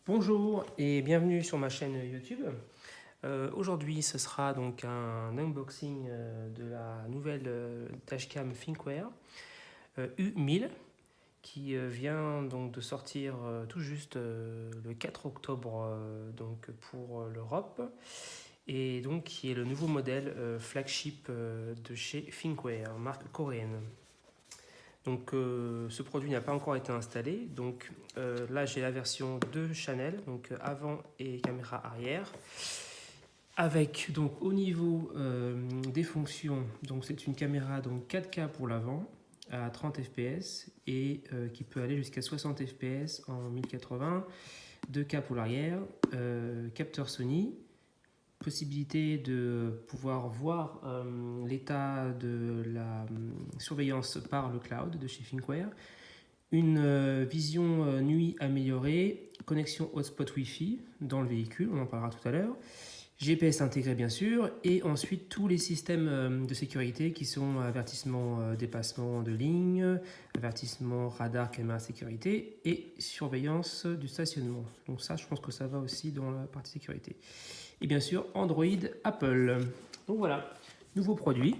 Bonjour et bienvenue sur ma chaîne YouTube. Aujourd'hui, ce sera donc un unboxing de la nouvelle dashcam Thinkware U1000 qui vient donc de sortir tout juste le 4 octobre donc pour l'Europe et donc qui est le nouveau modèle flagship de chez Thinkware, marque coréenne. Donc ce produit n'a pas encore été installé. Donc là j'ai la version de Chanel, donc avant et caméra arrière. Avec donc au niveau des fonctions, donc c'est une caméra donc 4K pour l'avant à 30 fps et qui peut aller jusqu'à 60 fps en 1080, 2K pour l'arrière, capteur Sony, possibilité de pouvoir voir l'état de la surveillance par le cloud de chez Thinkware, une vision nuit améliorée, connexion hotspot Wi-Fi dans le véhicule, on en parlera tout à l'heure, GPS intégré bien sûr, et ensuite tous les systèmes de sécurité qui sont avertissement dépassement de ligne, avertissement radar, caméra sécurité et surveillance du stationnement. Donc ça, je pense que ça va aussi dans la partie sécurité. Et bien sûr, Android Apple. Donc voilà, nouveau produit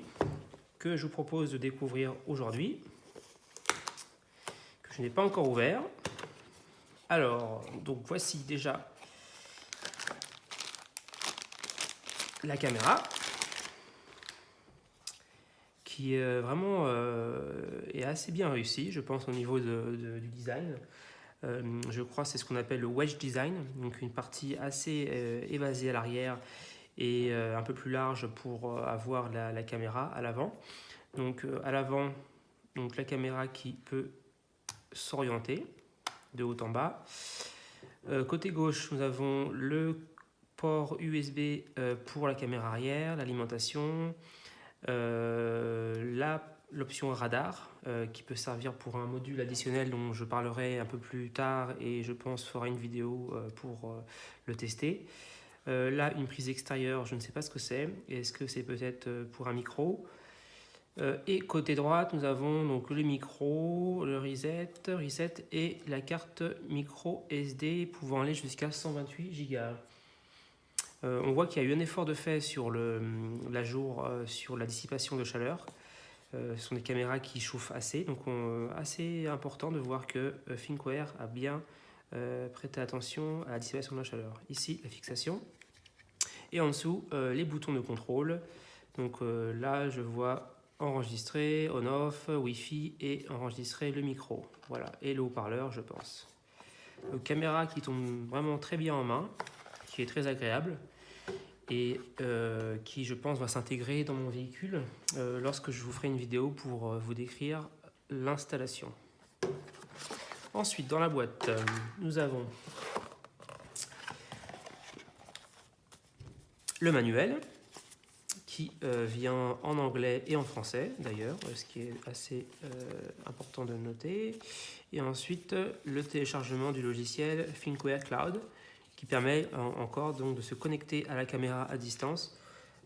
que je vous propose de découvrir aujourd'hui, que je n'ai pas encore ouvert. Alors, donc voici déjà la caméra qui vraiment est assez bien réussie, je pense, au niveau du design. Je crois que c'est ce qu'on appelle le wedge design, donc une partie assez évasée à l'arrière et un peu plus large pour avoir la caméra à l'avant. Donc à l'avant, donc la caméra qui peut s'orienter de haut en bas. Côté gauche, nous avons le port USB pour la caméra arrière, l'alimentation, l'option radar qui peut servir pour un module additionnel dont je parlerai un peu plus tard et je pense fera une vidéo pour le tester. Là, une prise extérieure, je ne sais pas ce que c'est. Est-ce que c'est peut-être pour un micro? Et côté droite, nous avons donc le micro, le reset et la carte micro SD pouvant aller jusqu'à 128 Go. On voit qu'il y a eu un effort de fait sur l'ajout sur la dissipation de chaleur. Ce sont des caméras qui chauffent assez, donc assez important de voir que Thinkware a bien prêté attention à la dissipation de la chaleur. Ici, la fixation. Et en dessous, les boutons de contrôle. Donc là, je vois enregistrer, on-off, Wi-Fi et enregistrer le micro. Voilà, et le haut-parleur, je pense. Donc, caméra qui tombe vraiment très bien en main, qui est très agréable et qui, je pense, va s'intégrer dans mon véhicule lorsque je vous ferai une vidéo pour vous décrire l'installation. Ensuite, dans la boîte, nous avons le manuel qui vient en anglais et en français d'ailleurs, ce qui est assez important de noter. Et ensuite, le téléchargement du logiciel Thinkware Cloud qui permet encore donc de se connecter à la caméra à distance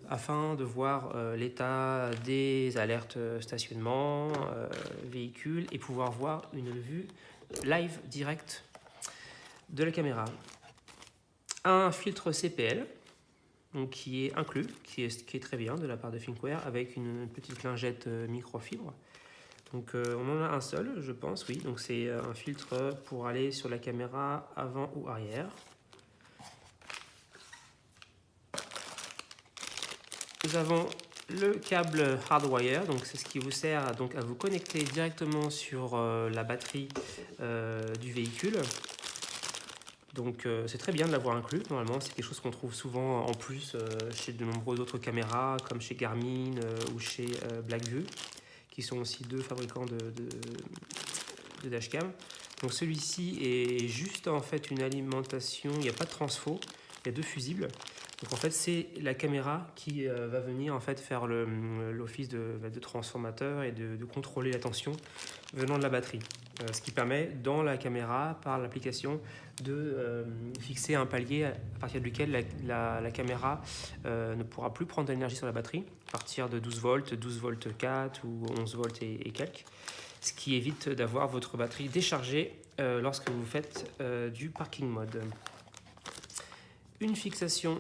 afin de voir l'état des alertes stationnement, véhicule et pouvoir voir une vue live directe de la caméra. Un filtre CPL donc, qui est inclus, qui est très bien de la part de Thinkware avec une petite lingette microfibre. Donc on en a un seul, je pense, oui. Donc c'est un filtre pour aller sur la caméra avant ou arrière. Nous avons le câble hardwire, donc c'est ce qui vous sert donc à vous connecter directement sur la batterie du véhicule. Donc c'est très bien de l'avoir inclus, normalement c'est quelque chose qu'on trouve souvent en plus chez de nombreuses autres caméras comme chez Garmin ou chez Blackview qui sont aussi deux fabricants de dashcam. Donc celui-ci est juste en fait une alimentation, il n'y a pas de transfo, il y a deux fusibles. Donc en fait c'est la caméra qui va venir en fait faire l'office de transformateur et de contrôler la tension venant de la batterie. Ce qui permet dans la caméra par l'application de fixer un palier à partir duquel la caméra ne pourra plus prendre de l'énergie sur la batterie à partir de 12 volts, 12 volts 4 ou 11 volts et quelques. Ce qui évite d'avoir votre batterie déchargée lorsque vous faites du parking mode. Une fixation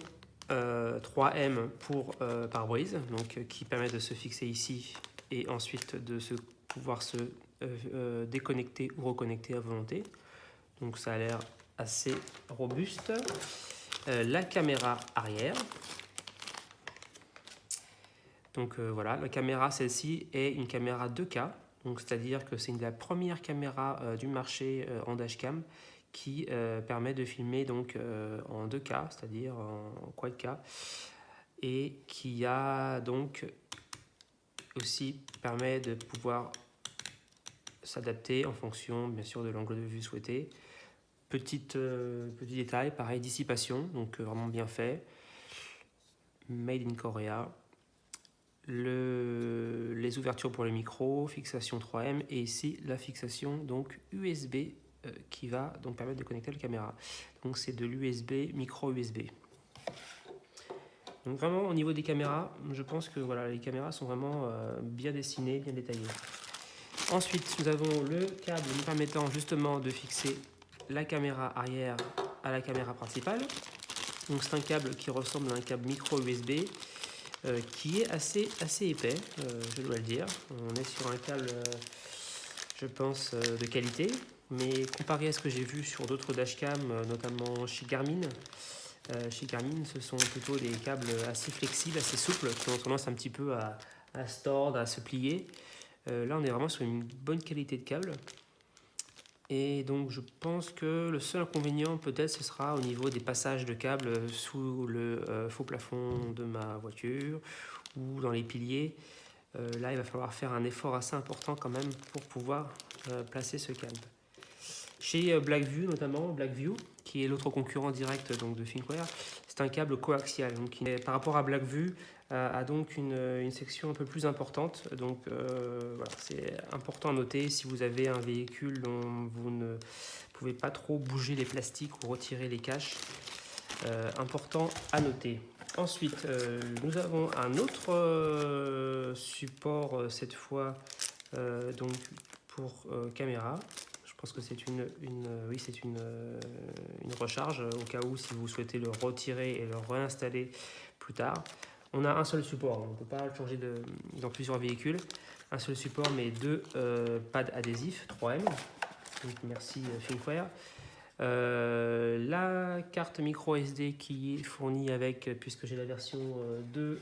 3M pour pare-brise, donc qui permet de se fixer ici et ensuite de pouvoir se déconnecter ou reconnecter à volonté. Donc ça a l'air assez robuste. La caméra arrière. Donc voilà, la caméra, celle-ci est une caméra 2K, donc c'est-à-dire que c'est la première caméra du marché en dashcam qui permet de filmer donc en 2K, c'est-à-dire en quad-K, et qui a donc aussi permet de pouvoir s'adapter en fonction bien sûr de l'angle de vue souhaité. Petit détail, pareil, dissipation, donc vraiment bien fait. Made in Korea. Les ouvertures pour les micros, fixation 3M et ici la fixation donc USB qui va donc permettre de connecter la caméra. Donc c'est de l'USB, micro USB. Donc vraiment au niveau des caméras, je pense que voilà, les caméras sont vraiment bien dessinées, bien détaillées. Ensuite, nous avons le câble nous permettant justement de fixer la caméra arrière à la caméra principale. Donc c'est un câble qui ressemble à un câble micro USB. Qui est assez épais, je dois le dire. On est sur un câble, je pense, de qualité, mais comparé à ce que j'ai vu sur d'autres dashcams, notamment chez Garmin, ce sont plutôt des câbles assez flexibles, assez souples, qui ont tendance un petit peu à se tordre, à se plier. Là, on est vraiment sur une bonne qualité de câble. Et donc je pense que le seul inconvénient peut-être ce sera au niveau des passages de câbles sous le faux plafond de ma voiture ou dans les piliers. Là il va falloir faire un effort assez important quand même pour pouvoir placer ce câble. Chez Blackview notamment, Blackview qui est l'autre concurrent direct donc, de Thinkware, c'est un câble coaxial. Donc par rapport à Blackview, a donc une section un peu plus importante. Donc voilà, c'est important à noter si vous avez un véhicule dont vous ne pouvez pas trop bouger les plastiques ou retirer les caches. Important à noter. Ensuite, nous avons un autre support, cette fois donc pour caméra. Je pense que c'est une recharge au cas où si vous souhaitez le retirer et le réinstaller plus tard. On a un seul support, on ne peut pas le changer dans plusieurs véhicules. Un seul support mais deux pads adhésifs 3M. Donc merci Thinkware. La carte micro SD qui est fournie avec, puisque j'ai la version 2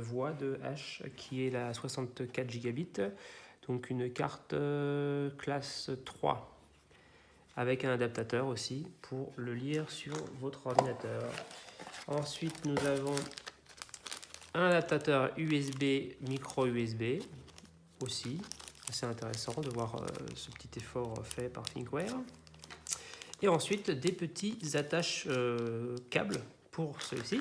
voies 2H qui est la 64 gigabits. Donc une carte classe 3 avec un adaptateur aussi pour le lire sur votre ordinateur. Ensuite, nous avons un adaptateur USB, micro USB aussi. C'est intéressant de voir ce petit effort fait par Thinkware. Et ensuite, des petits attaches câbles pour ceux-ci.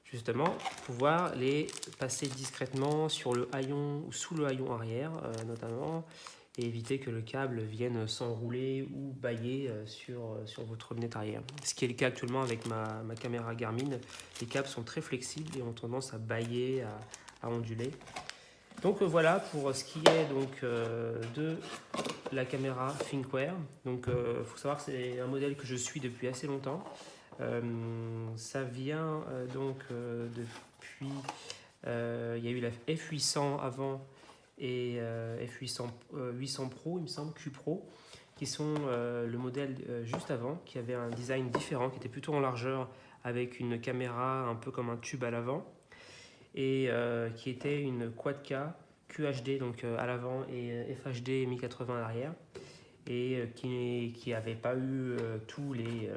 Justement, pouvoir les passer discrètement sur le haillon ou sous le haillon arrière, notamment, et éviter que le câble vienne s'enrouler ou bailler sur votre lunette arrière. Ce qui est le cas actuellement avec ma caméra Garmin. Les câbles sont très flexibles et ont tendance à bailler, à onduler. Donc voilà pour ce qui est donc, de la caméra Thinkware. Donc faut savoir que c'est un modèle que je suis depuis assez longtemps. Ça vient donc depuis... il y a eu la F800 avant et F800 800 Pro, il me semble, Q Pro, qui sont le modèle juste avant, qui avait un design différent, qui était plutôt en largeur, avec une caméra un peu comme un tube à l'avant, et qui était une quad-K QHD donc à l'avant et FHD 1080 à l'arrière, et qui n'avait pas eu tous les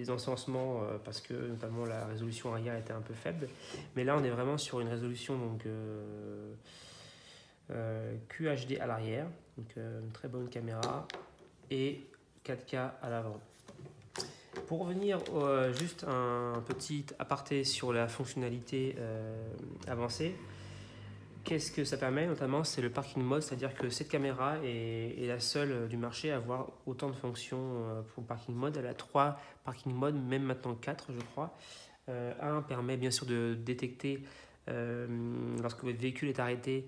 ensemencements parce que notamment la résolution arrière était un peu faible. Mais là on est vraiment sur une résolution donc QHD à l'arrière, donc une très bonne caméra, et 4K à l'avant. Pour revenir juste un petit aparté sur la fonctionnalité avancée, qu'est-ce que ça permet notamment? C'est le parking mode, c'est-à-dire que cette caméra est la seule du marché à avoir autant de fonctions pour le parking mode. Elle a 3 parking modes, même maintenant 4 je crois. Un permet bien sûr de détecter lorsque votre véhicule est arrêté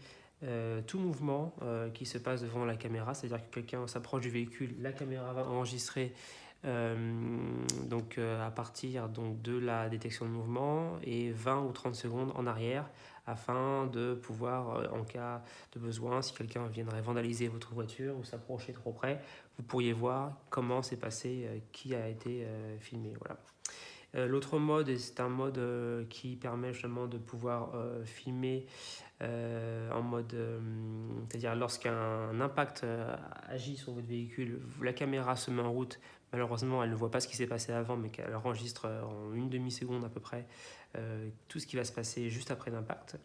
tout mouvement qui se passe devant la caméra, c'est-à-dire que quelqu'un s'approche du véhicule, la caméra va enregistrer à partir donc, de la détection de mouvement et 20 ou 30 secondes en arrière afin de pouvoir, en cas de besoin, si quelqu'un viendrait vandaliser votre voiture ou s'approcher trop près, vous pourriez voir comment c'est passé, qui a été filmé. Voilà. L'autre mode, c'est un mode qui permet justement de pouvoir filmer en mode, c'est-à-dire lorsqu'un impact agit sur votre véhicule, la caméra se met en route. Malheureusement, elle ne voit pas ce qui s'est passé avant, mais qu'elle enregistre en une demi-seconde à peu près tout ce qui va se passer juste après l'impact.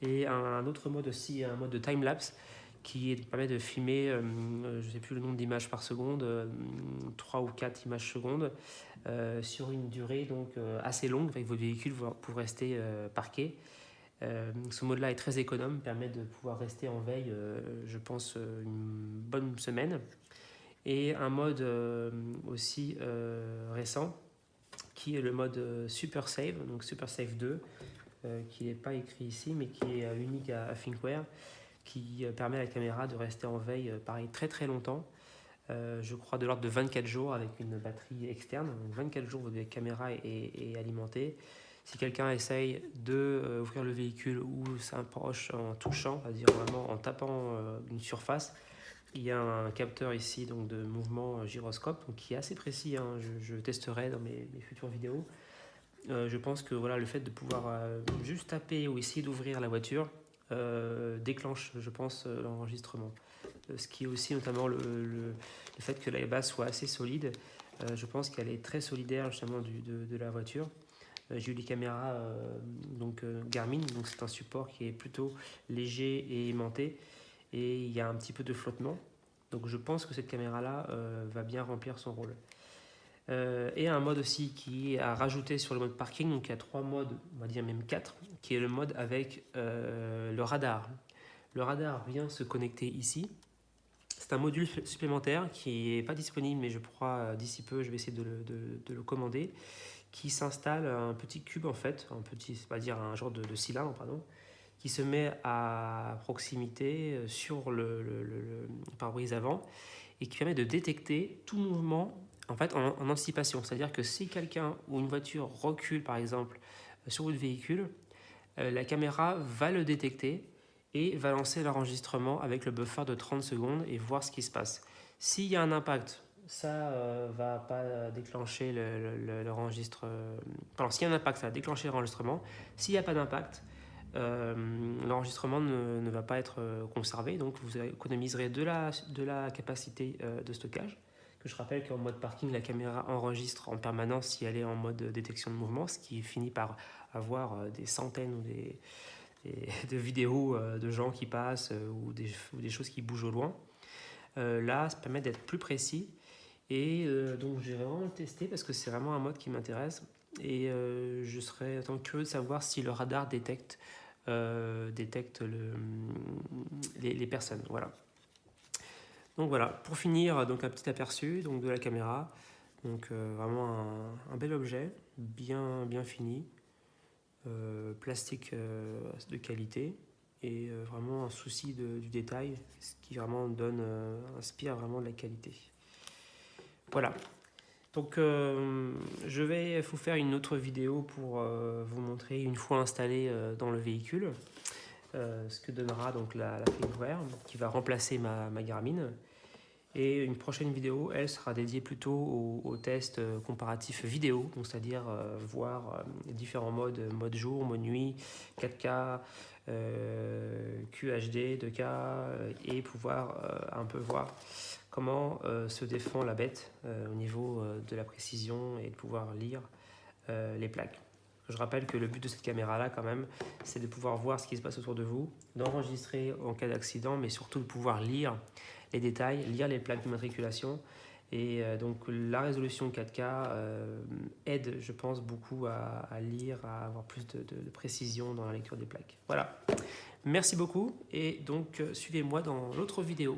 Et un autre mode aussi, un mode de time-lapse qui permet de filmer, je ne sais plus le nombre d'images par seconde, 3 ou 4 images secondes, sur une durée donc, assez longue, avec votre véhicule pour rester parqué. Ce mode-là est très économe, permet de pouvoir rester en veille, je pense, une bonne semaine. Et un mode aussi récent, qui est le mode Super Save, donc Super Save 2, qui n'est pas écrit ici, mais qui est unique à Thinkware, qui permet à la caméra de rester en veille, pareil, très très longtemps. Je crois de l'ordre de 24 jours avec une batterie externe. Donc 24 jours, votre caméra est alimentée. Si quelqu'un essaye d'ouvrir le véhicule ou s'approche en touchant, c'est-à-dire vraiment en tapant une surface, il y a un capteur ici donc, de mouvement gyroscope donc, qui est assez précis. Hein, je testerai dans mes futures vidéos. Je pense que voilà, le fait de pouvoir juste taper ou essayer d'ouvrir la voiture déclenche, je pense, l'enregistrement. Ce qui est aussi notamment le fait que la base soit assez solide. Je pense qu'elle est très solidaire justement de la voiture. J'ai eu des caméras Garmin, donc c'est un support qui est plutôt léger et aimanté et il y a un petit peu de flottement. Donc je pense que cette caméra-là va bien remplir son rôle. Et un mode aussi qui est à rajouter sur le mode parking, donc il y a 3 modes, on va dire même 4, qui est le mode avec le radar. Le radar vient se connecter ici. C'est un module supplémentaire qui n'est pas disponible, mais je crois d'ici peu, je vais essayer de le commander, qui s'installe un petit cube en fait, un genre de cylindre, pardon, qui se met à proximité sur le pare-brise avant et qui permet de détecter tout mouvement en fait en anticipation. C'est-à-dire que si quelqu'un ou une voiture recule par exemple sur votre véhicule, la caméra va le détecter et va lancer l'enregistrement avec le buffer de 30 secondes et voir ce qui se passe. S'il y a un impact, ça va pas déclencher l'enregistrement. Pardon, s'il y a un impact, ça va déclencher l'enregistrement. S'il n'y a pas d'impact, l'enregistrement ne va pas être conservé, donc vous économiserez de la capacité de stockage. Que je rappelle qu'en mode parking, la caméra enregistre en permanence si elle est en mode détection de mouvement, ce qui finit par avoir des centaines ou de vidéos de gens qui passent ou des choses qui bougent au loin. Là, ça permet d'être plus précis et donc je vais vraiment le tester parce que c'est vraiment un mode qui m'intéresse et je serais curieux de savoir si le radar détecte les personnes. Voilà. Donc voilà, pour finir, donc un petit aperçu donc, de la caméra. Donc vraiment un bel objet, bien fini, plastique de qualité et vraiment un souci du détail, ce qui vraiment inspire vraiment de la qualité. Voilà. Donc je vais vous faire une autre vidéo pour vous montrer une fois installé dans le véhicule ce que donnera donc la Thinkware qui va remplacer ma Garmin. Et une prochaine vidéo, elle sera dédiée plutôt au test comparatif vidéo, donc c'est-à-dire voir les différents modes, mode jour, mode nuit, 4K, QHD, 2K, et pouvoir un peu voir comment se défend la bête au niveau de la précision et de pouvoir lire les plaques. Je rappelle que le but de cette caméra-là, quand même, c'est de pouvoir voir ce qui se passe autour de vous, d'enregistrer en cas d'accident, mais surtout de pouvoir lire les détails, lire les plaques d'immatriculation. Et donc la résolution 4K aide, je pense, beaucoup à lire, à avoir plus de précision dans la lecture des plaques. Voilà. Merci beaucoup et donc suivez-moi dans l'autre vidéo.